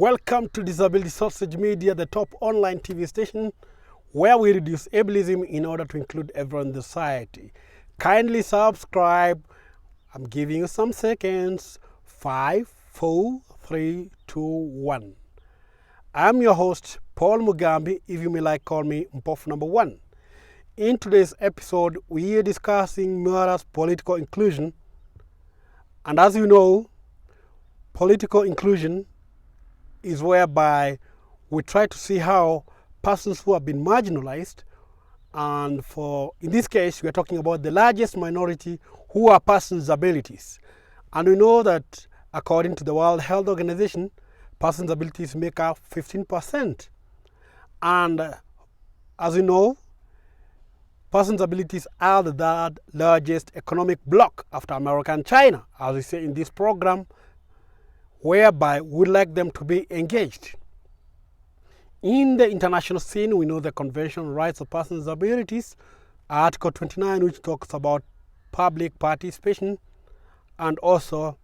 Welcome to Disabilitysausage Media, the top online TV station where we reduce ableism in order to include everyone in the society. Kindly subscribe. I'm giving you some seconds. 5, 4, 3, 2, 1. I'm your host, Paul Mugambi. If you may like, call me Mpof number 1. In today's episode, we are discussing matters political inclusion. And as you know, political inclusion is whereby we try to see how persons who have been marginalized, and in this case, we are talking about the largest minority who are persons with disabilities. And we know that according to the World Health Organization, persons with disabilities make up 15%. And as you know, persons with disabilities are the third largest economic bloc after America and China, as we say in this program, whereby we'd like them to be engaged. In the international scene, we know the Convention on Rights of Persons with Disabilities, Article 29, which talks about public participation, and also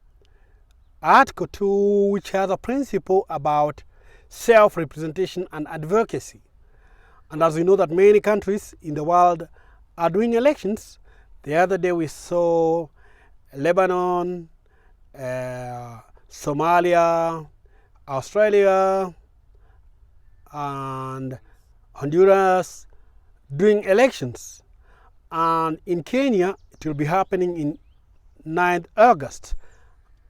Article 2, which has a principle about self-representation and advocacy. And as we know that many countries in the world are doing elections, the other day we saw Lebanon, Somalia, Australia, and Honduras doing elections. And in Kenya, it will be happening in 9th August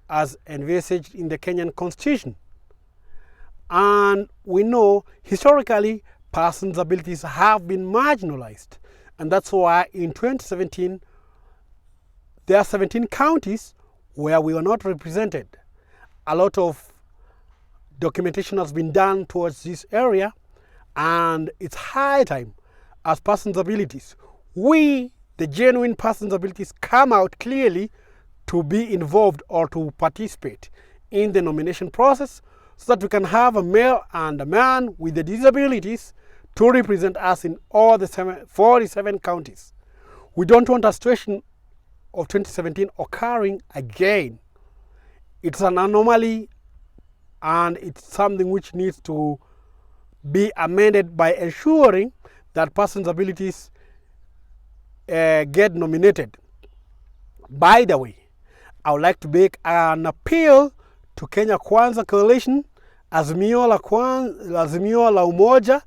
as envisaged in the Kenyan Constitution. And we know historically persons with disabilities have been marginalized. And that's why in 2017, there are 17 counties where we were not represented. A lot of documentation has been done towards this area, and it's high time as persons with disabilities, we, the genuine persons with disabilities, come out clearly to be involved or to participate in the nomination process so that we can have a male and a man with the disabilities to represent us in all the 47 counties. We don't want a situation of 2017 occurring again. It's an anomaly, and it's something which needs to be amended by ensuring that persons with disabilities get nominated. By the way, I would like to make an appeal to Kenya Kwanza Coalition, Azimio la Umoja,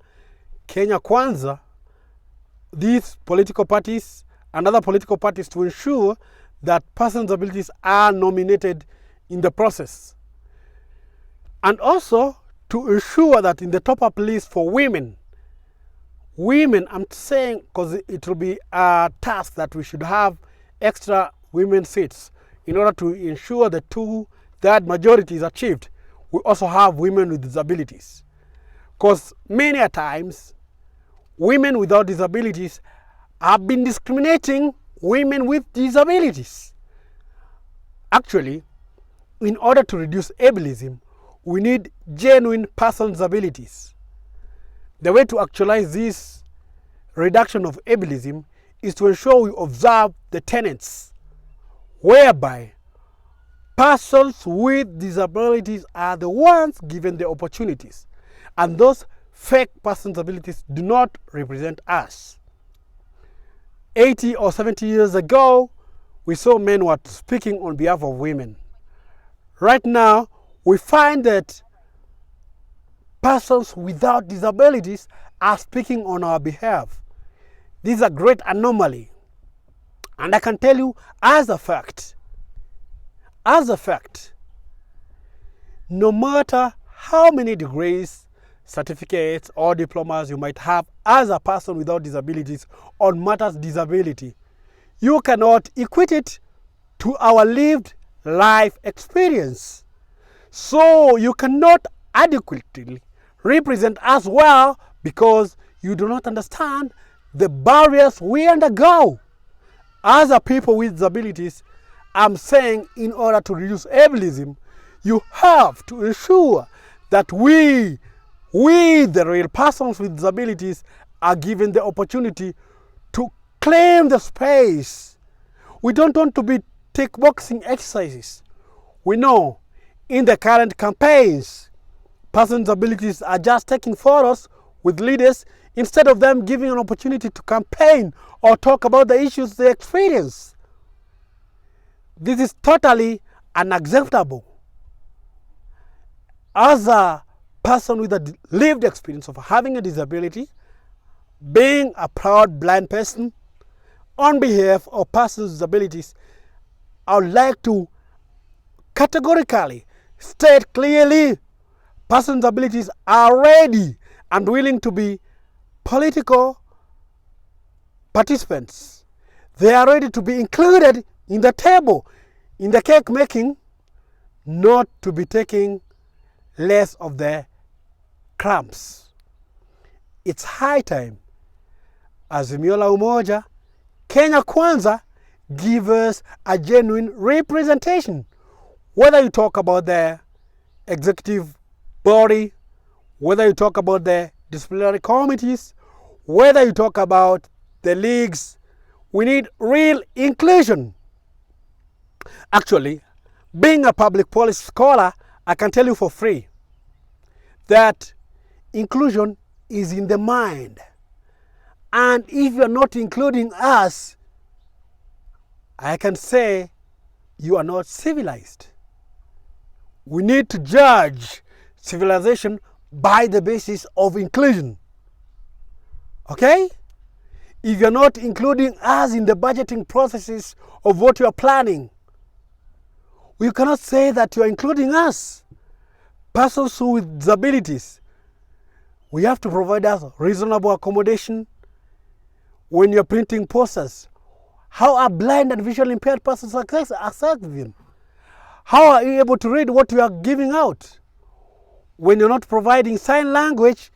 Kenya Kwanza, these political parties and other political parties, to ensure that persons with disabilities are nominated in the process. And also to ensure that in the top-up list for women, I'm saying because it will be a task that we should have extra women seats in order to ensure the two-third majority is achieved. We also have women with disabilities. Because many a times, women without disabilities have been discriminating women with disabilities. Actually, in order to reduce ableism, we need genuine persons with disabilities. The way to actualize this reduction of ableism is to ensure we observe the tenets whereby persons with disabilities are the ones given the opportunities, and those fake persons with disabilities do not represent us. 80 or 70 years ago, we saw men were speaking on behalf of women. Right now, we find that persons without disabilities are speaking on our behalf. This is a great anomaly. And I can tell you as a fact, no matter how many degrees, certificates, or diplomas you might have as a person without disabilities on matters disability, you cannot equate it to our lived life experience. So you cannot adequately represent us well because you do not understand the barriers we undergo. As a people with disabilities, I'm saying in order to reduce ableism, you have to ensure that we, the real persons with disabilities, are given the opportunity to claim the space. We don't want to be tick boxing exercises. We know in the current campaigns, persons with disabilities are just taking photos with leaders instead of them giving an opportunity to campaign or talk about the issues they experience. This is totally unacceptable. As a person with a lived experience of having a disability, being a proud blind person, on behalf of persons with disabilities, I would like to categorically state clearly persons with disabilities are ready and willing to be political participants. They are ready to be included in the table, in the cake making, not to be taking less of the crumbs. It's high time Azimio la Umoja, Kenya Kwanza, give us a genuine representation. Whether you talk about the executive body, whether you talk about the disciplinary committees, whether you talk about the leagues, we need real inclusion. Actually, being a public policy scholar, I can tell you for free that inclusion is in the mind. And if you are not including us, I can say you are not civilized. We need to judge civilization by the basis of inclusion. Okay? If you're not including us in the budgeting processes of what you are planning, we cannot say that you are including us. Persons with disabilities, we have to provide us reasonable accommodation. When you're printing posters, how are blind and visually impaired persons accessing? How are you able to read what you are giving out? When you're not providing sign language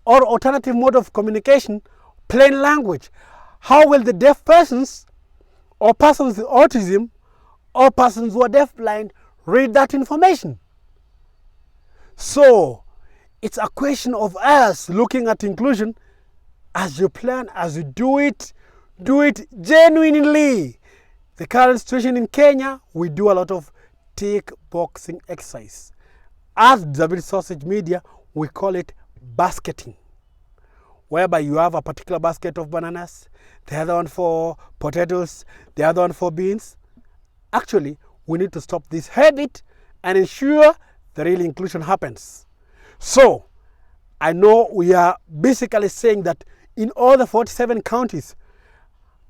or alternative mode of communication, plain language, how will the deaf persons or persons with autism or persons who are deafblind read that information? So it's a question of us looking at inclusion. As you plan, as you do it genuinely. The current situation in Kenya, we do a lot of tick boxing exercise. As Disabilitysausage media, we call it basketing, whereby you have a particular basket of bananas, the other one for potatoes, the other one for beans. Actually, we need to stop this habit and ensure the real inclusion happens. So, I know we are basically saying that in all the 47 counties,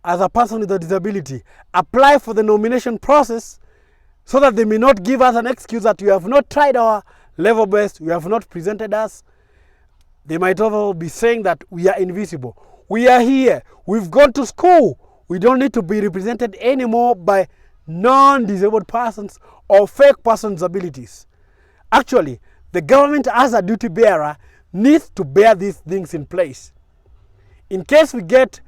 as a person with a disability, apply for the nomination process so that they may not give us an excuse that you have not tried our level best, you have not presented us. They might also be saying that we are invisible. We are here. We've gone to school. We don't need to be represented anymore by non-disabled persons or fake persons' abilities. Actually, the government as a duty bearer needs to bear these things in place. In case we get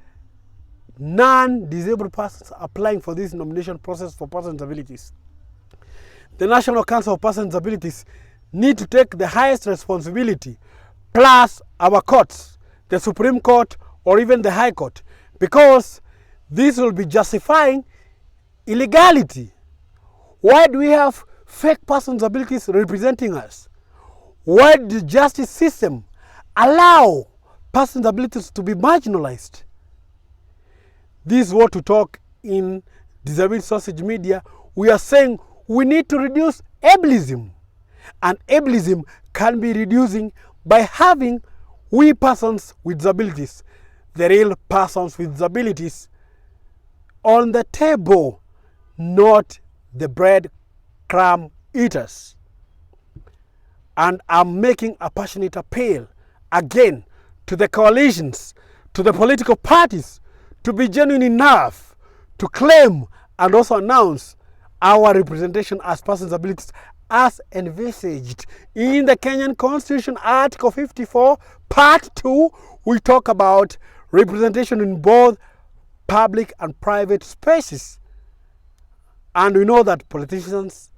non-disabled persons applying for this nomination process for persons with disabilities, the National Council of Persons with Disabilities need to take the highest responsibility, plus our courts, the Supreme Court or even the High Court, because this will be justifying illegality. Why do we have fake persons with disabilities representing us? Why did the justice system allow persons with disabilities to be marginalized? This is what we talk in Disabilitysausage media. We are saying we need to reduce ableism. And ableism can be reducing by having we persons with disabilities, the real persons with disabilities, on the table, not the bread crumb eaters. And I'm making a passionate appeal again to the coalitions, to the political parties, to be genuine enough to claim and also announce our representation as persons with disabilities as envisaged in the Kenyan Constitution, Article 54, Part 2. We talk about representation in both public and private spaces. And we know that politicians,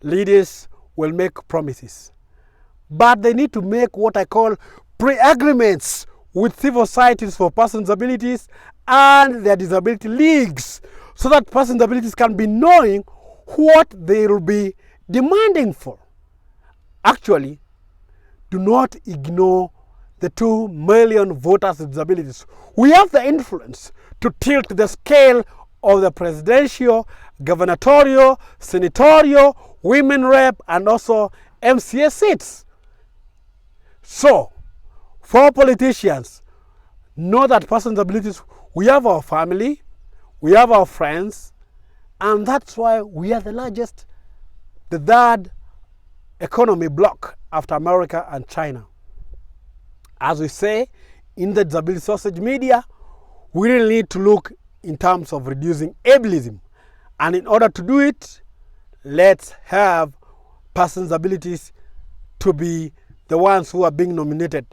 leaders will make promises. But they need to make what I call pre-agreements with civil societies for persons with disabilities and their disability leagues, so that persons with disabilities can be knowing what they will be demanding for. Actually, do not ignore the 2 million voters with disabilities. We have the influence to tilt the scale of the presidential, gubernatorial, senatorial, women rep, and also MCA seats. So, for politicians, know that persons with disabilities, we have our family, we have our friends, and that's why we are the largest, the third economy bloc after America and China. As we say in the Disabilitysausage media, we really need to look in terms of reducing ableism. And in order to do it, let's have persons with abilities to be the ones who are being nominated.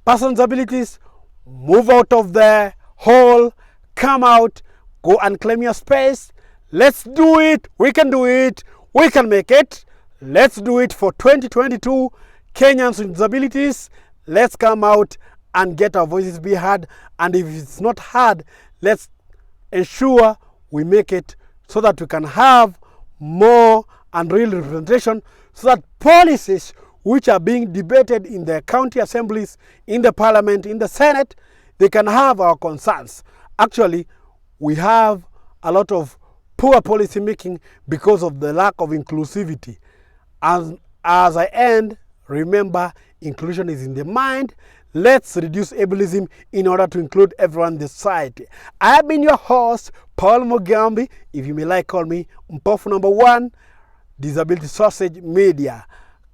Persons with abilities, move out of the hole, come out, go and claim your space. Let's do it. We can do it. We can make it. Let's do it for 2022. Kenyans with disabilities, let's come out and get our voices be heard. And if it's not heard, let's ensure we make it so that we can have more and real representation, so that policies which are being debated in the county assemblies, in the parliament, in the Senate, they can have our concerns. Actually, we have a lot of poor policy making because of the lack of inclusivity. As I end, remember, inclusion is in the mind. Let's reduce ableism in order to include everyone in the society. I have been your host, Paul Mugambi. If you may like, call me Mpofu #1, Disabilitysausage Media.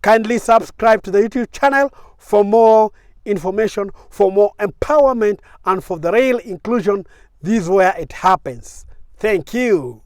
Kindly subscribe to the YouTube channel for more information, for more empowerment, and for the real inclusion. This is where it happens. Thank you.